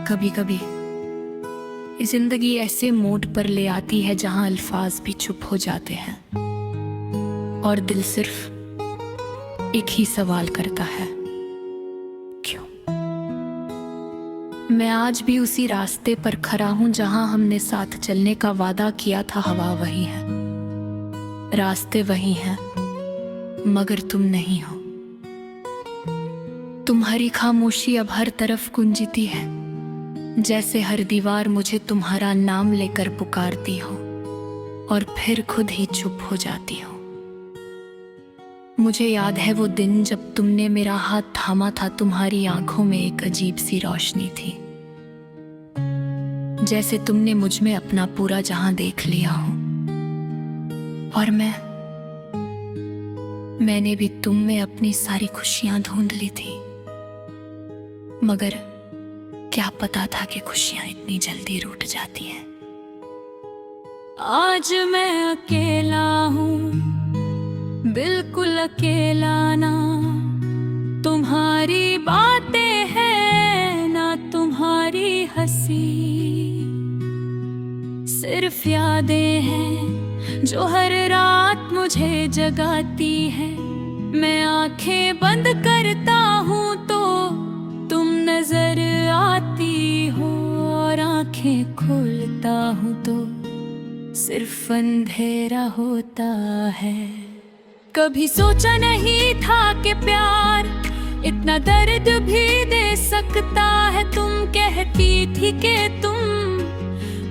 कभी कभी जिंदगी ऐसे मोड़ पर ले आती है जहां अल्फाज भी चुप हो जाते हैं और दिल सिर्फ एक ही सवाल करता है, क्यों? मैं आज भी उसी रास्ते पर खड़ा हूं जहां हमने साथ चलने का वादा किया था। हवा वही है, रास्ते वही हैं, मगर तुम नहीं हो। तुम्हारी खामोशी अब हर तरफ गूंजती है, जैसे हर दीवार मुझे तुम्हारा नाम लेकर पुकारती हो और फिर खुद ही चुप हो जाती हो। मुझे याद है वो दिन जब तुमने मेरा हाथ थामा था। तुम्हारी आंखों में एक अजीब सी रोशनी थी, जैसे तुमने मुझ में अपना पूरा जहां देख लिया हो। और मैंने भी तुम में अपनी सारी खुशियां ढूंढ ली थी, मगर क्या पता था कि खुशियां इतनी जल्दी रूठ जाती हैं। आज मैं अकेला हूँ, बिल्कुल अकेला ना। तुम्हारी बातें हैं ना तुम्हारी हंसी, सिर्फ यादें हैं जो हर रात मुझे जगाती है। मैं आंखें बंद करता हूँ तो तुम नजर आती हो, और आंखें खोलता हूँ तो सिर्फ अंधेरा होता है। कभी सोचा नहीं था कि प्यार इतना दर्द भी दे सकता है। तुम कहती थी कि तुम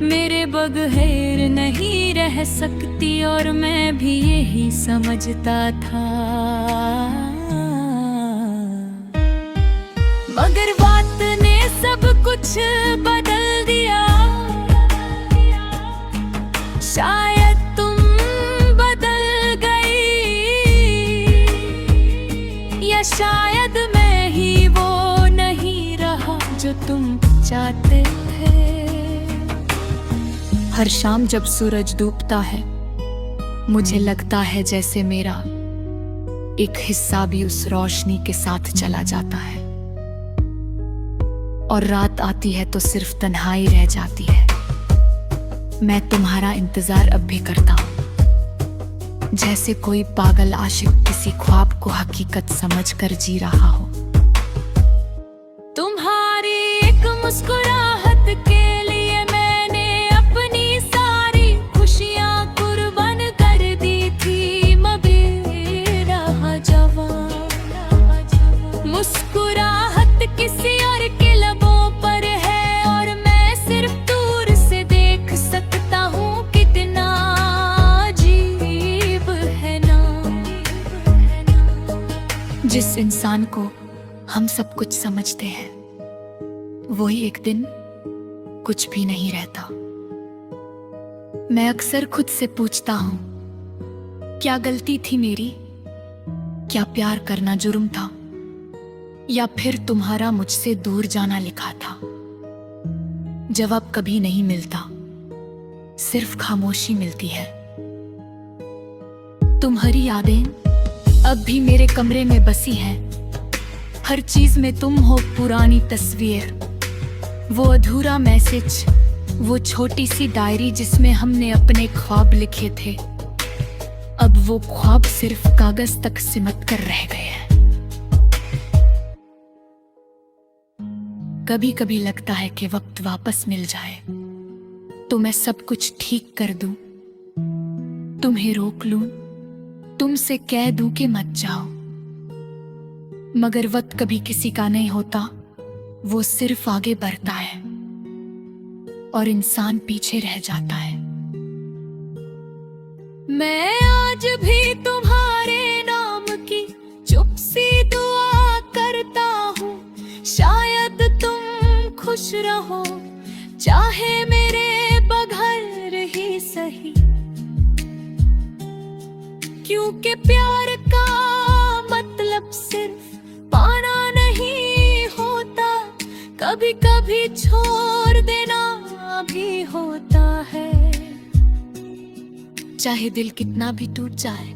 मेरे बगैर नहीं रह सकती, और मैं भी यही समझता था। मगर बात ने सब कुछ बदल दिया। शायद तुम बदल गई, या शायद मैं ही वो नहीं रहा जो तुम चाहते थे। हर शाम जब सूरज डूबता है, मुझे लगता है जैसे मेरा एक हिस्सा भी उस रोशनी के साथ चला जाता है, और रात आती है तो सिर्फ तन्हाई रह जाती है। मैं तुम्हारा इंतजार अब भी करता हूँ, जैसे कोई पागल आशिक किसी ख्वाब को हकीकत समझकर जी रहा हो। तुम्हारी एक मुस्कुराहट के लिए मैंने अपनी सारी खुशियाँ कुर्बान कर दी थी। मगर रहा जवान, मुस्कुराहट किसी और के लबों पर है, और मैं सिर्फ दूर से देख सकता हूँ। कितना अजीब है ना, जिस इंसान को हम सब कुछ समझते हैं, वही एक दिन कुछ भी नहीं रहता। मैं अक्सर खुद से पूछता हूँ, क्या गलती थी मेरी? क्या प्यार करना जुर्म था, या फिर तुम्हारा मुझसे दूर जाना लिखा था? जवाब कभी नहीं मिलता, सिर्फ खामोशी मिलती है। तुम्हारी यादें अब भी मेरे कमरे में बसी हैं। हर चीज में तुम हो, पुरानी तस्वीर, वो अधूरा मैसेज, वो छोटी सी डायरी जिसमें हमने अपने ख्वाब लिखे थे। अब वो ख्वाब सिर्फ कागज तक सिमट कर रह गए हैं। कभी कभी लगता है कि वक्त वापस मिल जाए तो मैं सब कुछ ठीक कर दूं, तुम्हें रोक लूं, तुमसे कह दूं कि मत जाओ। मगर वक्त कभी किसी का नहीं होता, वो सिर्फ आगे बढ़ता है और इंसान पीछे रह जाता है। मैं आज भी तुम्हारे नाम की चुप सी दुआ करता हूँ। शायद तुम खुश रहो, चाहे मेरे बगैर ही सही, क्योंकि प्यार का मतलब सिर्फ पाना नहीं होता, कभी कभी छोड़ देना भी होता है। चाहे दिल कितना भी टूट जाए,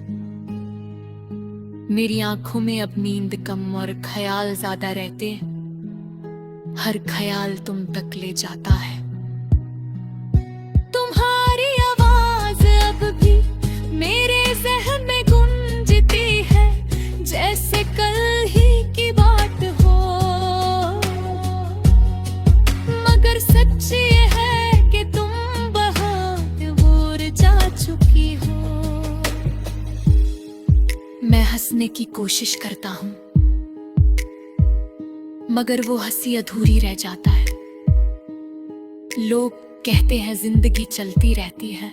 मेरी आंखों में अब नींद कम और ख्याल ज्यादा रहते हैं। हर ख्याल तुम तक ले जाता है। तुम्हारी आवाज अब भी मेरे ज़हन में गूंजती है, जैसे कल ही की बात हो। मगर सच ये है कि तुम बहुत दूर जा चुकी हो। मैं हंसने की कोशिश करता हूँ, मगर वो हंसी अधूरी रह जाता है। लोग कहते हैं जिंदगी चलती रहती है,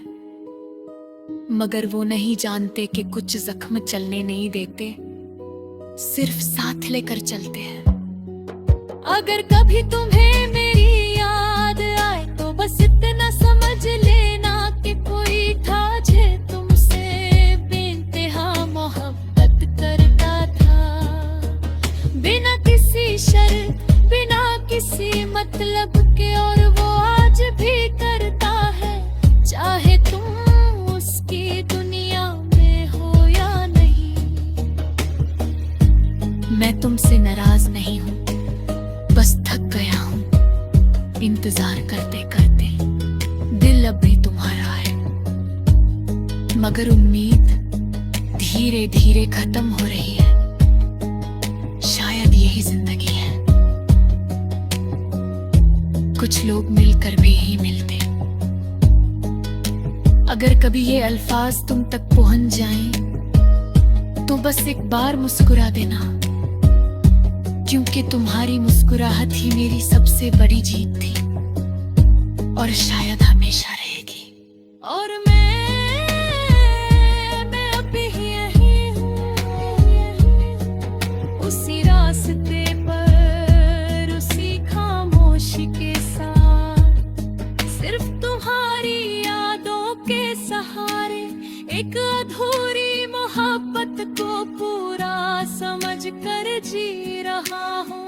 मगर वो नहीं जानते कि कुछ जख्म चलने नहीं देते, सिर्फ साथ लेकर चलते हैं। अगर कभी तुम्हें मेरी याद आए तो बस इतना समझ लेना कि कोई था जे तुमसे बेइंतहा मोहब्बत करता था, बिना किसी शर्त, बिना किसी मतलब के। और वो आज भी करता है, चाहे तुम उसकी दुनिया में हो या नहीं। मैं तुमसे नाराज नहीं हूँ, बस थक गया हूँ इंतजार करते करते। दिल अब भी तुम्हारा है, मगर उम्मीद धीरे धीरे खत्म हो रही है। शायद यही जिंदगी है, कुछ लोग मिलकर भी नहीं मिलते। अगर कभी ये अल्फाज तुम तक पहुंच जाएं, तो बस एक बार मुस्कुरा देना, क्योंकि तुम्हारी मुस्कुराहट ही मेरी सबसे बड़ी जीत थी और शायद हमेशा रहेगी। और मैं अभी यही हूँ, उसी रास्ते पर, उसी खामोशी के साथ, सिर्फ तुम्हारी यादों के सहारे, एक अधूरी मोहब्बत को पूरा समझ कर जी रहा हूँ।